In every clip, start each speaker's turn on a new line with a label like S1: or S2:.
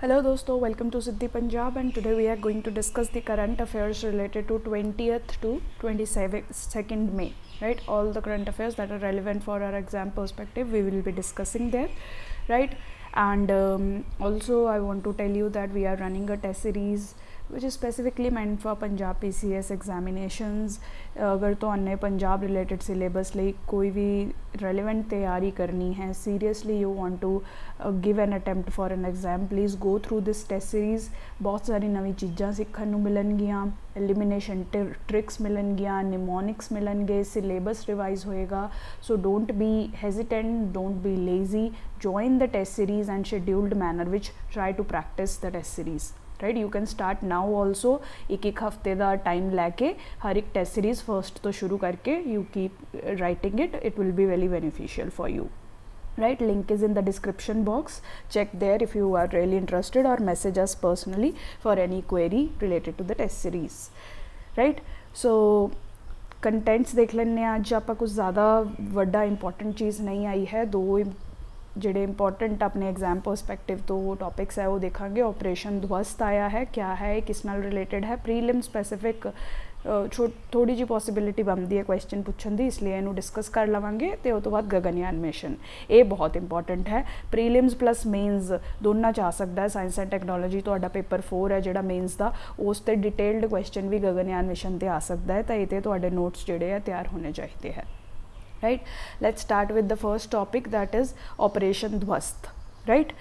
S1: Hello दोस्तों, welcome to Siddhi Punjab and today we are going to discuss the current affairs related to 20th to 22nd May, right? All the current affairs that are relevant for our exam perspective we will be discussing there, right? And also I want to tell you that we are running a test series which is specifically meant for Punjab PCS examinations. अगर तुहाने Punjab related syllabus ਲਈ कोई भी relevant तैयारी करनी है, seriously you want to give an attempt for an exam, please go through this test series. बहुत सारी नवी चीज़ां सीखण नूं मिलणगियां, एलिमिनेशन ट्रिक्स मिलणगियां, निमोनिक्स मिलणगे, सिलेबस रिवाइज होएगा। So don't be hesitant, don't be lazy, join the test series and scheduled manner which try to practice the test series, right? You can start now also, एक हफ्ते का time लैके हर एक test series first तो शुरू करके you keep writing it, it will be very beneficial for you, right? Link is in the description box, check there if you are really interested or message us personally for any query related to the test series, right? So contents देख लेने। अज आप कुछ ज़्यादा वड्डा important चीज़ नहीं आई है, दो ਜਿਹੜੇ इंपॉर्टेंट अपने एग्जाम परस्पैक्टिव तो टॉपिक्स है वो देखांगे। ऑपरेशन ध्वस्त आया है, क्या है, किस नाल रिलेटेड है, प्रीलिम स्पैसिफिक थोड़ी जी पॉसिबिलिटी बनती है क्वेश्चन पूछण दी, इसलिए इनू डिस्कस कर लवांगे। तो उस तो बाद गगनयान मिशन, ये बहुत इंपॉर्टेंट है। प्रीलिम्स प्लस मेन्स दोनों च आ सकता है। साइंस एंड टैक्नोलॉजी तो पेपर 4 है जोड़ा मेन्स का, उस पर डिटेल्ड क्वेश्चन भी गगनयान मिशन पर आ सकता है। तो ये तो नोट्स जोड़े है तैयार होने चाहिए है, right? Let's start with the first topic, that is operation ध्वस्त, right?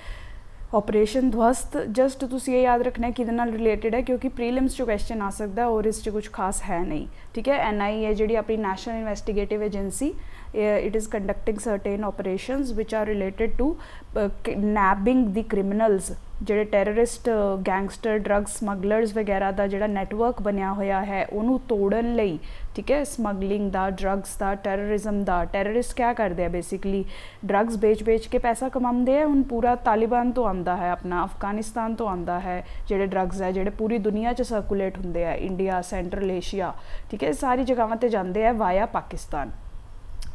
S1: ऑपरेशन ध्वस्त जस्ट तुसी ये याद रखना है कि रिलेटेड है, क्योंकि प्रीलिम्स जो क्वेश्चन आ सकता है और इस कुछ खास है नहीं, ठीक है। NIA है जी अपनी national investigative agency, it is conducting certain operations which are related to nabbing the criminals, ਜਿਹੜੇ ਟੈਰਰਿਸਟ ਗੈਂਗਸਟਰ ਡਰੱਗ ਸਮਗਲਰਸ ਵਗੈਰਾ ਦਾ ਜਿਹੜਾ ਨੈਟਵਰਕ ਬਣਿਆ ਹੋਇਆ ਹੈ ਉਹਨੂੰ ਤੋੜਨ ਲਈ, ਠੀਕ ਹੈ। ਸਮਗਲਿੰਗ ਦਾ, ਡਰੱਗਸ ਦਾ, ਟੈਰਰਿਜ਼ਮ ਦਾ। ਟੈਰਰਿਸਟ क्या करते हैं, बेसिकली ड्रग्स बेच के पैसा कमाते हैं। ਹੁਣ पूरा तालिबान तो आता है, अपना अफगानिस्तान तो आता है, ਜਿਹੜੇ ड्रग्स है ਜਿਹੜੇ पूरी दुनिया 'ਚ सर्कुलेट होंगे है, इंडिया, सेंट्रल एशिया, ठीक है, सारी जगहों पर जाते हैं वाया पाकिस्तान,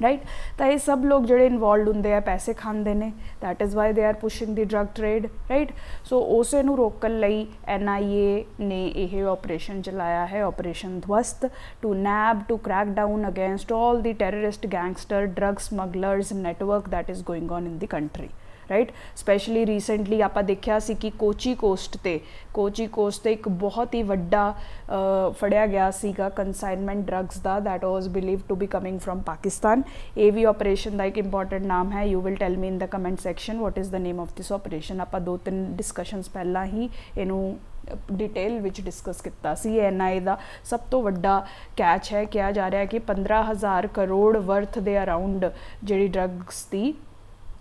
S1: राइट? तो ये सब लोग जो इनवॉल्व होंगे पैसे खाते हैं, that is why they are pushing the drug trade, right? So उस रोकन लई NIA ने यह ऑपरेशन चलाया है, ऑपरेशन ध्वस्त, to nab, to crack down against all the terrorist gangster drug smugglers network that is going on in the country, right? Specially recently आप देखा सी कि कोची कोस्ट ते एक बहुत ही वड्डा फड़िया गया सीगा कंसाइनमेंट ड्रग्स का, that was believe to be coming from Pakistan. ये भी ऑपरेशन का एक इंपॉर्टेंट नाम है। You will tell me in the comment section what is the name of this operation. आप 2-3 डिस्कशनस पहला ही इनू डिटेल विच डिस्कस किया सी। NIA का सब तो वड्डा कैच है, कहा जा रहा है कि 15,000 करोड़ वर्थ के अराउंड जी ड्रग्स की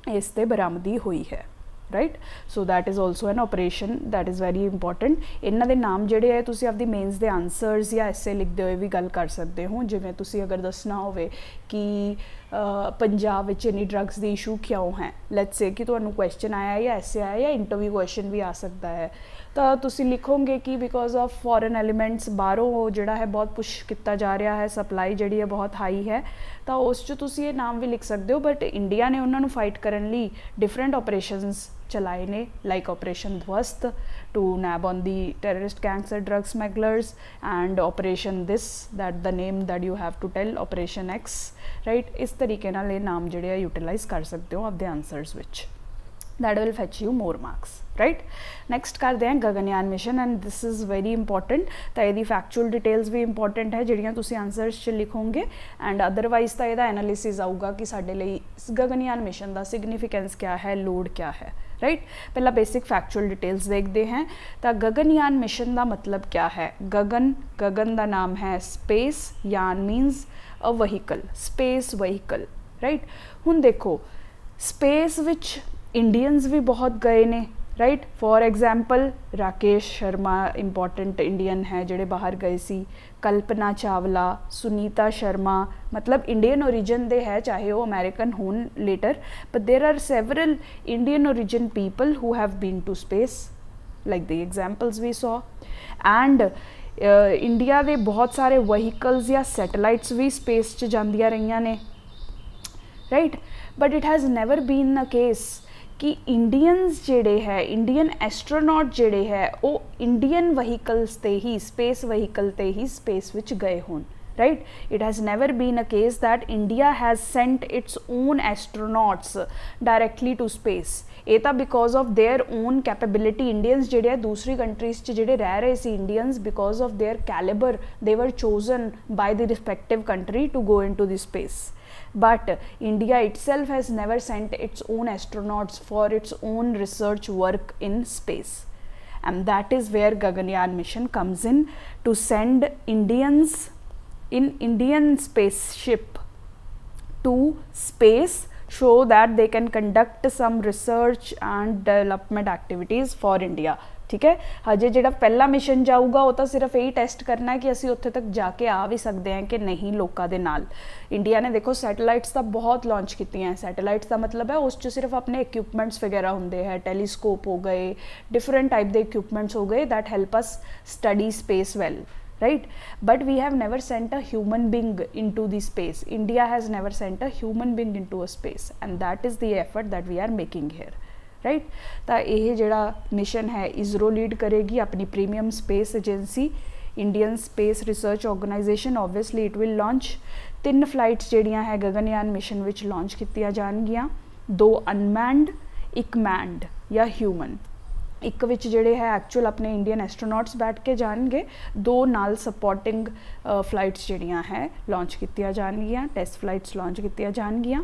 S1: इस ते बरामदी हुई है, right? So that is also an operation that is very important. इन्हों के नाम जोड़े है तुसी आपदी मेन्स के आंसरस या ऐसे लिखते हुए भी गल कर सकते हो। जिमें तुसी अगर दसना होवे कि पंजाब विच इन्नी ड्रग्स की इशू क्यों है, लेट्स से कि तुहानू क्वेश्चन आया या ऐसे आया या इंटरव्यू क्वेश्चन भी आ सकता है, तो तुसी लिखोगे कि बिकॉज ऑफ फॉरन एलीमेंट्स बाहरों जोड़ा है बहुत पुश किया जा रहा है, सप्लाई जी है बहुत हाई है, तो उस तुसी ये नाम भी लिख सकते हो। बट इंडिया ने उन्होंने फाइट करने लिए डिफरेंट ऑपरेशंस चलाए ने, लाइक ऑपरेशन ध्वस्त to nab on the terrorist gangs drug smugglers, and operation this that the name that you have to tell, operation X, right? इस तरीके नाल ये नाम जोड़े यूटिलाइज कर सकते हो आपके answers which, that will fetch you more marks, right? Next करते हैं Gaganyaan mission, and this is very important. तो यदि फैक्चुअल डिटेल्स भी इंपॉर्टेंट है जिहड़ियां तुसीं आंसरस लिखोगे, एंड अदरवाइज तो यदा एनालिसिस आऊगा कि साडे लई गगनयान मिशन का सिग्निफिकेंस क्या है, लोड क्या है, राइट? पहला बेसिक फैक्चुअल डिटेल्स देखते हैं। तो गगनयान मिशन का मतलब क्या है? गगन का नाम है स्पेस, यान मीनस अ वहीकल, स्पेस वहीकल, राइट? हुण देखो स्पेस विच इंडियंस भी बहुत गए ने, right? For example Rakesh Sharma important Indian है जोड़े बाहर गए सी, कल्पना चावला, सुनीता शर्मा, मतलब इंडियन ओरिजिन दे है, चाहे वो अमेरिकन होन later, but there are several Indian origin people who have been to space, like the examples we saw. And India के बहुत सारे वहीकल्स या सैटेलाइट्स भी स्पेस च जांदियां रहियां ने, right? But it has never been a case कि इंडियंस जेडे है इंडियन एस्ट्रोनॉट जेडे है वो इंडियन वहीकल्स ते ही स्पेस वहीकल ते ही स्पेस विच गए होन right. It has never been a case that India has sent its own astronauts directly to space. ये ਤਾਂ because of their own capability. Indians ਜਿਹੜੇ ਆ ਦੂਸਰੀ ਕੰਟਰੀਜ਼ 'ਚ ਜਿਹੜੇ ਰਹਿ ਰਹੇ ਸੀ Indians, because of their caliber they were chosen by the respective country to go into the space. But India itself has never sent its own astronauts for its own research work in space. And that is where Gaganyaan mission comes in, to send Indians in Indian spaceship to space so that they can conduct some research and development activities for India. ठीक है, हजे ਜਿਹੜਾ ਪਹਿਲਾ mission ਜਾਊਗਾ ਉਹ ਤਾਂ ਸਿਰਫ ਇਹੀ ਟੈਸਟ ਕਰਨਾ ਹੈ ਕਿ ਅਸੀਂ ਉੱਥੇ ਤੱਕ ਜਾ ਕੇ ਆ ਵੀ ਸਕਦੇ ਹਾਂ ਕਿ ਨਹੀਂ ਲੋਕਾਂ ਦੇ ਨਾਲ। ਇੰਡੀਆ ਨੇ ਦੇਖੋ ਸੈਟੇਲਾਈਟਸ ਤਾਂ ਬਹੁਤ ਲਾਂਚ ਕੀਤੀਆਂ। ਸੈਟੇਲਾਈਟਸ ਦਾ ਮਤਲਬ ਹੈ ਉਸ 'ਚ ਸਿਰਫ ਆਪਣੇ ਇਕਵਿਪਮੈਂਟਸ ਵਗੈਰਾ ਹੁੰਦੇ ਹੈ, ਟੈਲੀਸਕੋਪ ਹੋ ਗਏ, ਡਿਫਰੈਂਟ ਟਾਈਪ ਦੇ ਇਕਵਿਪਮੈਂਟਸ ਹੋ ਗਏ that help us study space well, right? But we have never sent a human being into the space. India has never sent a human being into a space, and that is the effort that we are making here, right? ਤਾਂ ਇਹ ਜਿਹੜਾ mission ਹੈ ISRO lead ਕਰੇਗੀ, ਆਪਣੀ premium space agency Indian space research organisation. Obviously it will launch 3 flights ਜਿਹੜੀਆਂ ਹੈ Gaganyaan mission ਵਿੱਚ launch ਕੀਤੀਆਂ ਜਾਣਗੀਆਂ, 2 ਅਨਮੈਂਡ, 1 ਮੈਂਡ ਜਾਂ ਹਿਊਮਨ। ਇੱਕ ਵਿੱਚ ਜਿਹੜੇ ਹੈ ਐਕਚੁਅਲ ਆਪਣੇ ਇੰਡੀਅਨ ਐਸਟਰੋਨੌਟਸ ਬੈਠ ਕੇ ਜਾਣਗੇ, 2 ਨਾਲ ਸਪੋਰਟਿੰਗ ਫਲਾਈਟਸ ਜਿਹੜੀਆਂ ਹੈ ਲਾਂਚ ਕੀਤੀਆਂ ਜਾਣਗੀਆਂ, ਟੈਸਟ ਫਲਾਈਟਸ ਲਾਂਚ ਕੀਤੀਆਂ ਜਾਣਗੀਆਂ।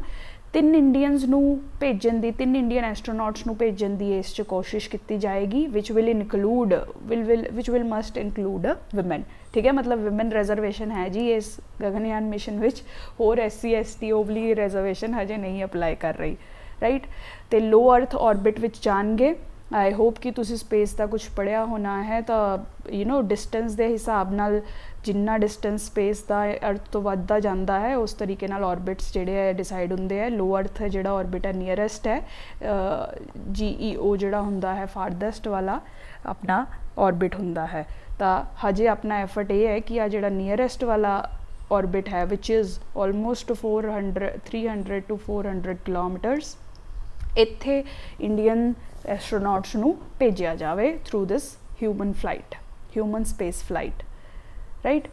S1: 3 ਇੰਡੀਅਨਸ ਨੂੰ ਭੇਜਣ ਦੀ, 3 ਇੰਡੀਅਨ ਐਸਟਰੋਨੌਟਸ ਨੂੰ ਭੇਜਣ ਦੀ ਇਸ 'ਚ ਕੋਸ਼ਿਸ਼ ਕੀਤੀ ਜਾਏਗੀ, ਵਿਚ ਵਿਲ ਮਸਟ ਇਨਕਲੂਡ ਵਿਮਨ। ਠੀਕ ਹੈ, ਮਤਲਬ ਵਿਮਨ ਰਿਜ਼ਰਵੇਸ਼ਨ ਹੈ ਜੀ ਇਸ ਗਗਨਯਾਨ ਮਿਸ਼ਨ ਵਿੱਚ, ਹੋਰ SC ST ਓਬਲੀ ਰਿਜ਼ਰਵੇਸ਼ਨ ਹਜੇ ਨਹੀਂ ਅਪਲਾਈ ਕਰ ਰਹੀ, ਰਾਈਟ। ਅਤੇ ਲੋ ਅਰਥ ਔਰਬਿਟ ਵਿੱਚ ਜਾਣਗੇ। ਆਈ ਹੋਪ ਕਿ ਤੁਸੀਂ ਸਪੇਸ ਦਾ ਕੁਛ ਪੜ੍ਹਿਆ ਹੋਣਾ ਹੈ, ਤਾਂ ਡਿਸਟੈਂਸ ਦੇ ਹਿਸਾਬ ਨਾਲ ਜਿੰਨਾ ਡਿਸਟੈਂਸ ਸਪੇਸ ਦਾ ਅਰਥ ਤੋਂ ਵੱਧਦਾ ਜਾਂਦਾ ਹੈ ਉਸ ਤਰੀਕੇ ਨਾਲ ਔਰਬਿਟਸ ਜਿਹੜੇ ਹੈ ਡਿਸਾਈਡ ਹੁੰਦੇ ਹੈ। ਲੋ ਅਰਥ ਜਿਹੜਾ ਔਰਬਿਟ ਹੈ ਨੀਅਰੈਸਟ ਹੈ, GEO ਜਿਹੜਾ ਹੁੰਦਾ ਹੈ ਫਾਰਦੈਸਟ ਵਾਲਾ ਆਪਣਾ ਔਰਬਿਟ ਹੁੰਦਾ ਹੈ। ਤਾਂ ਹਜੇ ਆਪਣਾ ਐਫਰਟ ਇਹ ਹੈ ਕਿ ਆ ਜਿਹੜਾ ਨੀਅਰੈਸਟ ਵਾਲਾ ਔਰਬਿਟ ਹੈ which is almost 300 to 400 kilometres, ਇੱਥੇ ਇੰਡੀਅਨ ਐਸਟਰੋਨੌਟਸ ਨੂੰ ਭੇਜਿਆ ਜਾਵੇ through this human flight, human space flight, right.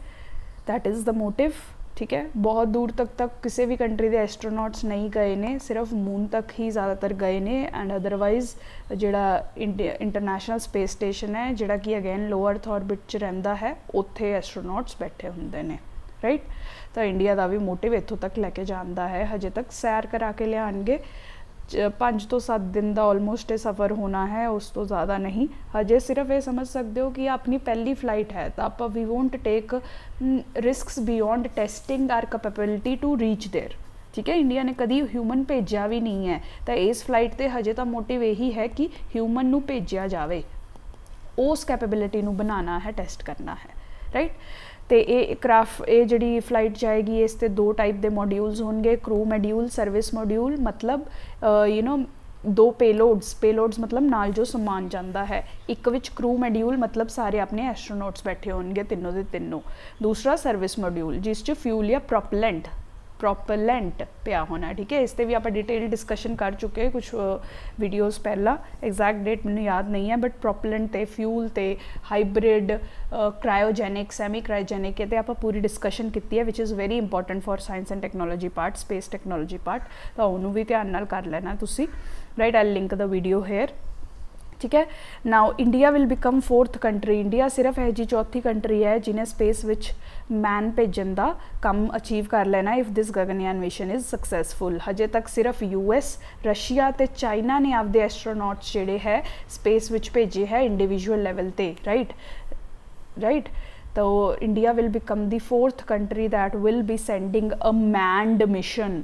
S1: That is the motive. ਠੀਕ ਹੈ, ਬਹੁਤ ਦੂਰ ਤੱਕ ਕਿਸੇ ਵੀ ਕੰਟਰੀ ਦੇ ਐਸਟਰੋਨੌਟਸ ਨਹੀਂ ਗਏ ਨੇ, ਸਿਰਫ ਮੂਨ ਤੱਕ ਹੀ ਜ਼ਿਆਦਾਤਰ ਗਏ ਨੇ। ਐਂਡ ਅਦਰਵਾਈਜ਼ ਜਿਹੜਾ ਇੰਟਰਨੈਸ਼ਨਲ ਸਪੇਸ ਸਟੇਸ਼ਨ ਹੈ ਜਿਹੜਾ ਕਿ ਅਗੇਨ ਲੋ ਅਰਥ ਔਰਬਿਟ 'ਚ ਰਹਿੰਦਾ ਹੈ, ਉੱਥੇ ਐਸਟਰੋਨੌਟਸ ਬੈਠੇ ਹੁੰਦੇ ਨੇ, ਰਾਈਟ। ਤਾਂ ਇੰਡੀਆ ਦਾ ਵੀ ਮੋਟਿਵ ਇੱਥੋਂ ਤੱਕ ਲੈ ਕੇ ਜਾਣ ਦਾ ਹੈ। ਹਜੇ ਤੱਕ ਸੈਰ ਕਰਾ ਕੇ ਲਿਆਉਣਗੇ, 5 ਤੋਂ 7 ਦਿਨ ਦਾ ਆਲਮੋਸਟ ਇਹ ਸਫ਼ਰ ਹੋਣਾ ਹੈ, ਉਸ ਤੋਂ ਜ਼ਿਆਦਾ ਨਹੀਂ। ਹਜੇ ਸਿਰਫ ਇਹ ਸਮਝ ਸਕਦੇ ਹੋ ਕਿ ਆਪਣੀ ਪਹਿਲੀ ਫਲਾਈਟ ਹੈ, ਤਾਂ ਆਪਾਂ ਵੀ won't take risks beyond testing our capability to reach there. ਠੀਕ ਹੈ, ਇੰਡੀਆ ਨੇ ਕਦੀ ਹਿਊਮਨ ਭੇਜਿਆ ਵੀ ਨਹੀਂ ਹੈ, ਤਾਂ ਇਸ ਫਲਾਈਟ 'ਤੇ ਹਜੇ ਤਾਂ ਮੋਟਿਵ ਇਹੀ ਹੈ ਕਿ ਹਿਊਮਨ ਨੂੰ ਭੇਜਿਆ ਜਾਵੇ, ਉਸ ਕੈਪੇਬਿਲਿਟੀ ਨੂੰ ਬਣਾਉਣਾ ਹੈ, ਟੈਸਟ ਕਰਨਾ ਹੈ, ਰਾਈਟ। ਅਤੇ ਇਹ ਜਿਹੜੀ ਫਲਾਈਟ ਜਾਏਗੀ ਇਸ 'ਤੇ 2 ਟਾਈਪ ਦੇ ਮੋਡਿਊਲਸ ਹੋਣਗੇ, ਕਰੂ ਮੋਡਿਊਲ, ਸਰਵਿਸ ਮੋਡਿਊਲ। ਮਤਲਬ 2 ਪੇਲੋਡਸ ਮਤਲਬ ਨਾਲ ਜੋ ਸਮਾਨ ਜਾਂਦਾ ਹੈ। ਇੱਕ ਵਿੱਚ ਕਰੂ ਮੋਡਿਊਲ ਮਤਲਬ ਸਾਰੇ ਆਪਣੇ ਐਸਟਰੋਨੌਟਸ ਬੈਠੇ ਹੋਣਗੇ, ਤਿੰਨੋਂ ਦੇ ਤਿੰਨੋਂ। ਦੂਸਰਾ ਸਰਵਿਸ ਮੋਡਿਊਲ ਜਿਸ 'ਚ ਫਿਊਲ ਜਾਂ ਪ੍ਰੋਪਲੈਂਟ ਪਿਆ ਹੋਣਾ। ਠੀਕ ਹੈ, ਇਸ 'ਤੇ ਵੀ ਆਪਾਂ ਡਿਟੇਲ ਡਿਸਕਸ਼ਨ ਕਰ ਚੁੱਕੇ ਕੁਛ ਵੀਡੀਓਜ਼ ਪਹਿਲਾਂ, ਐਗਜ਼ੈਕਟ ਡੇਟ ਮੈਨੂੰ ਯਾਦ ਨਹੀਂ ਹੈ, ਬਟ ਪ੍ਰੋਪਲੈਂਟ 'ਤੇ, ਫਿਊਲ 'ਤੇ, ਹਾਈਬ੍ਰਿਡ, ਕ੍ਰਾਇਓਜੈਨਿਕ, ਸੈਮੀ ਕ੍ਰਾਇਓਜੈਨਿਕ, ਇਹ 'ਤੇ ਆਪਾਂ ਪੂਰੀ ਡਿਸਕਸ਼ਨ ਕੀਤੀ ਹੈ, which is very important for science and technology part, space technology part. ਤਾਂ ਉਹਨੂੰ ਵੀ ਧਿਆਨ ਨਾਲ ਕਰ ਲੈਣਾ ਤੁਸੀਂ, right. I link the video here. ਠੀਕ ਹੈ, now India will become 4th country. India ਸਿਰਫ ਇਹ ਜੀ 4ਥੀ ਕੰਟਰੀ ਹੈ ਜਿਹਨੇ ਸਪੇਸ ਵਿੱਚ ਮੈਨ ਭੇਜਣ ਦਾ ਕੰਮ ਅਚੀਵ ਕਰ ਲੈਣਾ if this Gaganyaan mission is successful. ਹਜੇ ਤੱਕ ਸਿਰਫ US, ਰਸ਼ੀਆ ਅਤੇ ਚਾਈਨਾ ਨੇ ਆਪਦੇ ਐਸਟਰੋਨੌਟਸ ਜਿਹੜੇ ਹੈ ਸਪੇਸ ਵਿੱਚ ਭੇਜੇ ਹੈ ਇੰਡੀਵਿਜੂਅਲ ਲੈਵਲ 'ਤੇ, ਰਾਈਟ। ਤਾਂ India will become the 4th country that will be sending a manned mission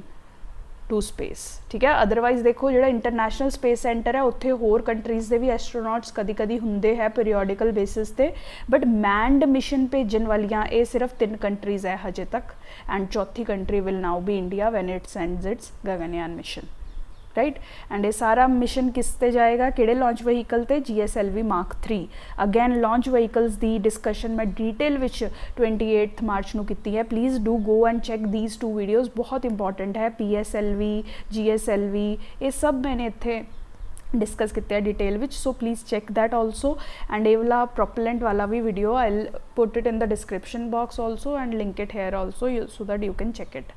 S1: to space. ਠੀਕ ਹੈ, ਅਦਰਵਾਈਜ਼ ਦੇਖੋ ਜਿਹੜਾ ਇੰਟਰਨੈਸ਼ਨਲ ਸਪੇਸ ਸੈਂਟਰ ਹੈ ਉੱਥੇ ਹੋਰ ਕੰਟਰੀਜ਼ ਦੇ ਵੀ ਐਸਟਰੋਨੌਟਸ ਕਦੀ ਹੁੰਦੇ ਹੈ ਪੀਰੀਓਡੀਕਲ ਬੇਸਿਸ 'ਤੇ, ਬਟ ਮੈਨਡ ਮਿਸ਼ਨ ਭੇਜਣ ਵਾਲੀਆਂ ਇਹ ਸਿਰਫ 3 ਕੰਟਰੀਜ਼ ਹੈ ਹਜੇ ਤੱਕ। ਐਂਡ 4ਥੀ country will now be India when it sends its Gaganyaan mission, right. And ਇਹ ਸਾਰਾ ਮਿਸ਼ਨ ਕਿਸ 'ਤੇ ਜਾਏਗਾ, ਕਿਹੜੇ ਲਾਂਚ ਵਹੀਕਲ 'ਤੇ? GSLV Mark 3। Again launch vehicles ਦੀ ਡਿਸਕਸ਼ਨ ਮੈਂ ਡੀਟੇਲ ਵਿੱਚ 28 ਮਾਰਚ ਨੂੰ ਕੀਤੀ ਹੈ। Please do go and check these 2 videos, ਬਹੁਤ ਇੰਪੋਰਟੈਂਟ ਹੈ। PSLV, GSLV ਇਹ ਸਭ ਮੈਨੇ ਇੱਥੇ डिस्कस किया डिटेल विच, so please check that also. And ये वाला प्रोपेलेंट वाला भी video I will put it in the description box also and link it here also so that you can check it,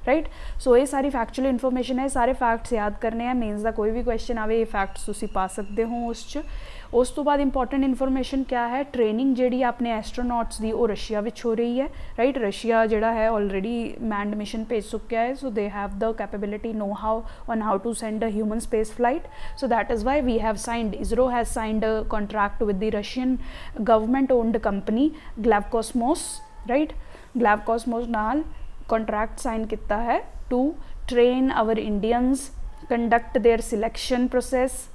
S1: right. So ये सारी factual information है, सारे facts याद करने हैं, मेन्स का कोई भी क्वेश्चन आवे ये फैक्ट्स तुसी पा सकते हो उस तो बाद इंपॉर्टेंट इन्फॉर्मेशन क्या है, ट्रेनिंग जी अपने एस्ट्रोनॉट्स की वो रशिया विच हो रही है, राइट। रशिया जोड़ा है ऑलरेडी मैंड मिशन भेज चुका है, so they have the capability know how on how to send a human space flight, so that is why we have signed, ISRO has signed a contract with the Russian government owned company Glavkosmos, right. Glavkosmos नाल contract sign किया है to train our Indians, conduct their selection process,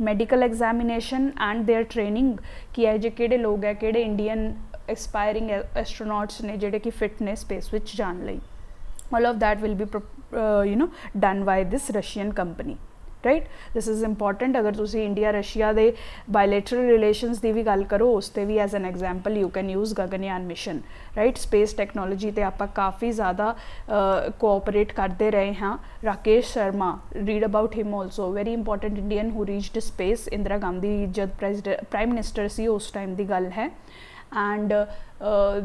S1: medical examination and their training, कि है जो किहड़े लोग है किहड़े Indian aspiring astronauts ने जिहड़े कि फिट ने स्पेस विच जाण लई, all of that will be done by this Russian company, right. This is important. अगर तुसी इंडिया रशिया दे बायलैटरल रिलेशनस की भी गल करो उस ते भी as an example you can use Gaganyaan mission, right. Space technology ते आपां काफ़ी ज़्यादा कोऑपरेट करते रहे हाँ। Rakesh Sharma, read about him also, very important Indian who reached space, Indira Gandhi जब प्राइम मिनिस्टर सी उस टाइम की गल है, and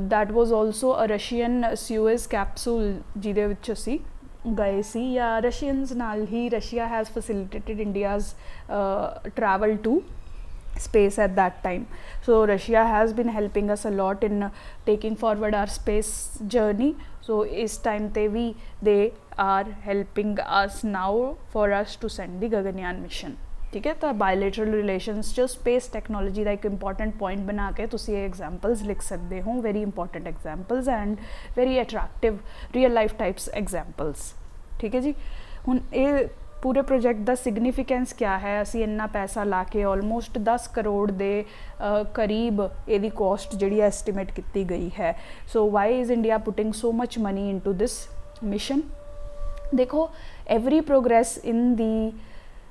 S1: that was also a Russian Soyuz capsule जिहदे विच असी गए सी, या रशियंस नाल ही Russia has facilitated India's travel to space at that time. So Russia has been helping us a lot in taking forward our space journey. So is time te vi they are helping us now for us to send the Gaganyaan mission. ठीक है, तो bilateral relations च space technology का एक important point बना के तुसी ये एग्जाम्पल्स लिख सकते हो, very important examples and very attractive real life types examples, ठीक है जी। हुण ये पूरे प्रोजेक्ट का सिग्निफिकेंस क्या है, असी इन्ना पैसा ला के ऑलमोस्ट 10 करोड़ के करीब ये कॉस्ट जी एस्टिमेट की गई है। So why is India putting so much money into this mission. देखो, every progress in the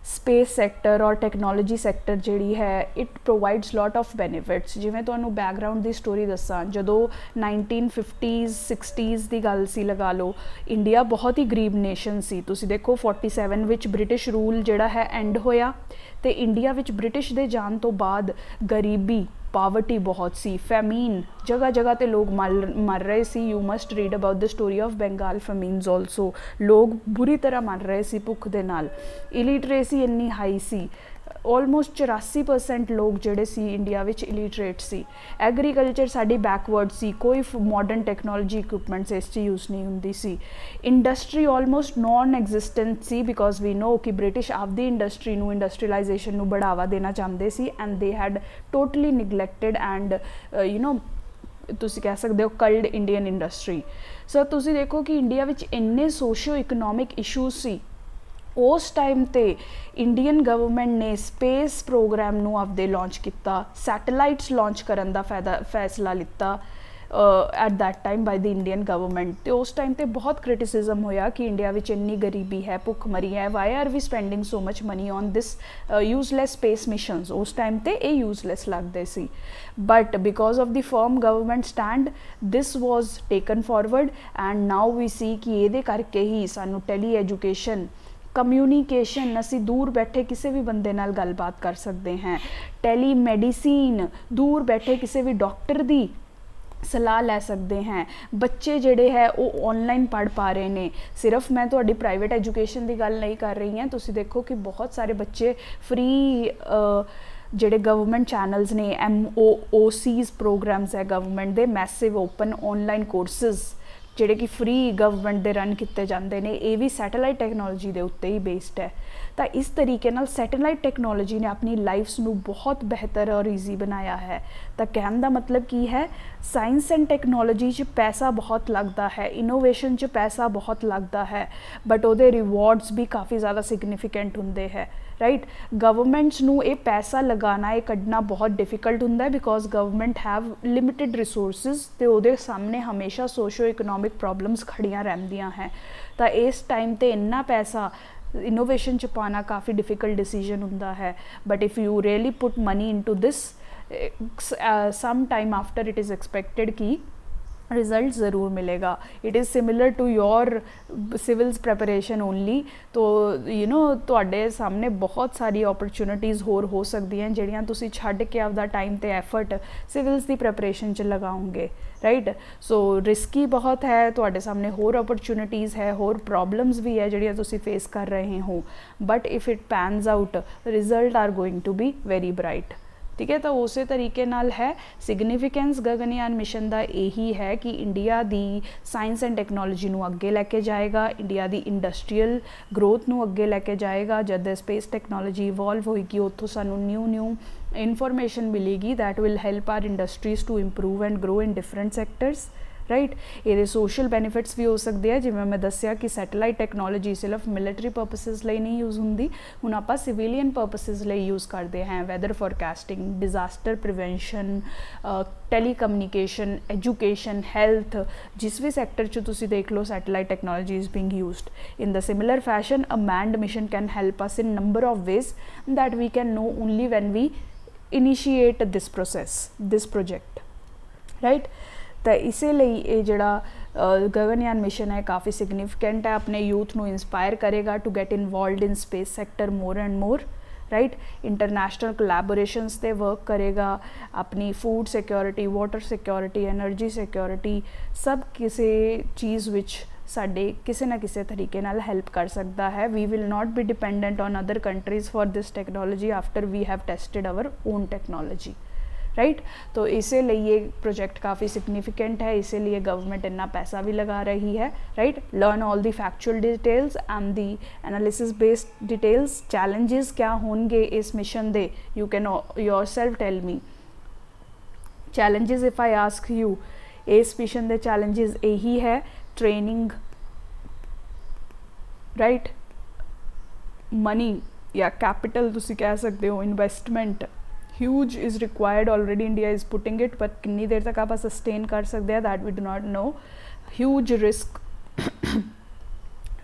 S1: space sector और टैक्नोलॉजी सैक्टर जी है it provides lot of benefits. जिमें तुहानूं बैकग्राउंड की स्टोरी दसा, जदों 1950s 60s की गल सी लगा लो, इंडिया बहुत ही गरीब नेशन सी। तुसी देखो 47 विच ब्रिटिश रूल जिहड़ा है एंड होया, तो इंडिया विच ब्रिटिश दे जान तो बाद गरीबी पावर्टी बहुत सी, फैमीन जगह जगह ते लोग मर रहे सी। You must read about the story of Bengal famines also, लोग बुरी तरह मर रहे सी भुख दे नाल। इलिटरेसी इन्नी हाई सी, ऑलमोस्ट 84% लोग जिहड़े सी इंडिया विच इलिटरेट सी। एग्रीकल्चर साडी बैकवर्ड सी, कोई मॉडर्न टैक्नोलॉजी इक्विपमेंट्स इस यूज़ नहीं हुंदी सी। इंडस्ट्री ऑलमोस्ट नॉन एग्जिस्टेंट सी, बिकॉज वी नो कि ब्रिटिश आपदी इंडस्ट्री नू इंडस्ट्रीलाइजेशन नू बढ़ावा देना चाहते सी, and they had totally neglected and you know तुसी कह सकते हो कल्ड इंडियन इंडस्ट्री। सो तुसी देखो कि इंडिया विच इन्ने सोशो इकनॉमिक इशूज़ सी, उस टाइम ते इंडियन गवर्नमेंट ने स्पेस प्रोग्राम नू आपदे लॉन्च किया, सैटेलाइट्स लॉन्च करन दा फैसला लिता at that time by the Indian government. तो उस टाइम ते बहुत क्रिटिसिज्म होया कि इंडिया विच इन्नी गरीबी है, भुख मरी है, why are we spending so much money on this useless space missions. उस टाइम ते ये यूजलैस लगते सी, but because of the firm government stand this was taken forward, and now we see कि ये करके ही सानू टैली एजुकेशन, कम्यूनीकेशन, असी दूर बैठे किसी भी बंदे नाल गलबात कर सकते हैं, टैली मेडिसिन, दूर बैठे किसी भी डॉक्टर की सलाह लै सकते हैं, बच्चे जिहड़े है वो ऑनलाइन पढ़ पा रहे हैं। सिर्फ मैं तुहाडी प्राइवेट एजुकेशन की गल नहीं कर रही हैं, तुसी देखो कि बहुत सारे बच्चे फ्री जिहड़े गवर्नमेंट चैनल्स ने MOOCs प्रोग्राम्स है गवर्नमेंट दे, मैसिव ओपन ऑनलाइन कोर्सिज जिहड़े कि फ्री गवर्नमेंट दे रन किए जाते हैं, ये भी सैटेलाइट टैक्नोलॉजी के उत्ते ही बेस्ड है। तो इस तरीके नाल सैटेलाइट टैक्नोलॉजी ने अपनी लाइफ्स नू बहुत बेहतर और ईजी बनाया है। तो कहने का मतलब की है, साइंस एंड टैक्नोलॉजी च पैसा बहुत लगता है, इनोवेशन च पैसा बहुत लगता है, बट उहदे रिवॉर्ड्स भी काफ़ी ज़्यादा सिग्निफिकेंट होंदे है, राइट। गवर्नमेंट्स नू ये पैसा लगाना, ये कढ़ना बहुत डिफिकल्ट होंदा है, because government have limited resources, तो उहदे सामने हमेशा सोशो इकनॉमिक प्रॉब्लम्स खड़ियाँ रहंदियां हैं। तो इस टाइम ते इन्ना पैसा इनोवेशन च पाना काफ़ी डिफिकल्ट डिसीजन होंदा है, but if you really put money into this, some time after it is expected कि रिजल्ट ज़रूर मिलेगा। It is similar to your civils preparation only. तो यू नो ਤੁਹਾਡੇ ਸਾਹਮਣੇ ਬਹੁਤ ਸਾਰੀ ਓਪਰਚੁਨਿਟੀज़ ਹੋਰ ਹੋ ਸਕਦੀਆਂ ਜਿਹੜੀਆਂ ਤੁਸੀਂ ਛੱਡ ਕੇ ਆਪਦਾ ਟਾਈਮ ਤੇ ਐਫਰਟ ਸਿਵਲਸ ਦੀ ਪ੍ਰੈਪਰੇਸ਼ਨ 'ਚ ਲਗਾਓਗੇ, ਰਾਈਟ। ਸੋ ਰਿਸਕੀ ਬਹੁਤ ਹੈ, ਤੁਹਾਡੇ ਸਾਹਮਣੇ ਹੋਰ ਓਪਰਚੁਨਿਟੀज़ ਹੈ, ਹੋਰ ਪ੍ਰੋਬਲਮਸ ਵੀ ਹੈ ਜਿਹੜੀਆਂ ਤੁਸੀਂ ਫੇਸ ਕਰ ਰਹੇ ਹੋ, but if it pans out result are going to be very bright. ठीक है, तो उस तरीके नाल है सिग्निफिकेंस गगनयान मिशन का यही है कि India the science and technology नू अगे लैके जाएगा, इंडिया दी इंडस्ट्रीयल ग्रोथ नू अगे लैके जाएगा। जब स्पेस टैक्नोलॉजी इवॉल्व होएगी उत्थों सानू न्यू इनफॉर्मेशन मिलेगी that will help our industries to improve and grow in different sectors, right. ये सोशल बेनिफिट्स भी हो सकते हैं, जिवें मैं दस्सिया कि सैटेलाइट टैक्नोलॉजी सिर्फ मिलिटरी पर्पसिस लिए नहीं यूज़ होंगी, हुण आपां सिविलियन पर्पसिस लिए यूज़ करते हैं, weather forecasting, disaster prevention, telecommunication, education, health, जिस भी सैक्टर च तुसीं देख लो satellite technology is being used. In the similar fashion a manned mission can help us in number of ways that we can know only when we initiate this process, this project, right. तो इसे ये जड़ा Gaganyaan mission है काफ़ी significant है, अपने youth को inspire करेगा to get involved in space sector more and more, right. International collaborations ते वर्क करेगा, अपनी food security, water security, energy security, सब किसी चीज़ विच साडे किसी ना किसी तरीके नाल हेल्प कर सकता है। We will not be dependent on other countries for this technology after we have tested our own technology, right. तो इसीलिए ये प्रोजेक्ट काफ़ी सिग्निफिकेंट है, इसीलिए गवर्नमेंट इतना पैसा भी लगा रही है, right. Learn all the factual details and the analysis based details. Challenges क्या होंगे इस मिशन दे, you can yourself tell me challenges if I ask you. इस मिशन दे चैलेंजेस यही है, ट्रेनिंग, राइट, मनी या कैपिटल तुसी कह सकते हो, investment huge is required, already India is putting it, पर कितनी देर तक आप सस्टेन कर सकते हैं that we do not no. Huge risk,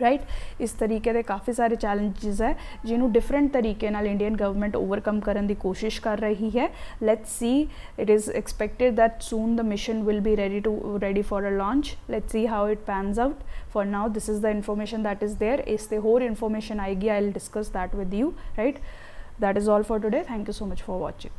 S1: right. इस तरीके के काफ़ी सारे चैलेंजेस है जिन्होंने डिफरेंट तरीके नाल इंडियन गवर्नमेंट ओवरकम करने की कोशिश कर रही है। Let's see, it is expected that soon the mission will be ready for a launch. Let's see how it pans out. For now this is the information that is there. इससे होर information आएगी, I will discuss that with you, right. That is all for today. Thank you so much for watching.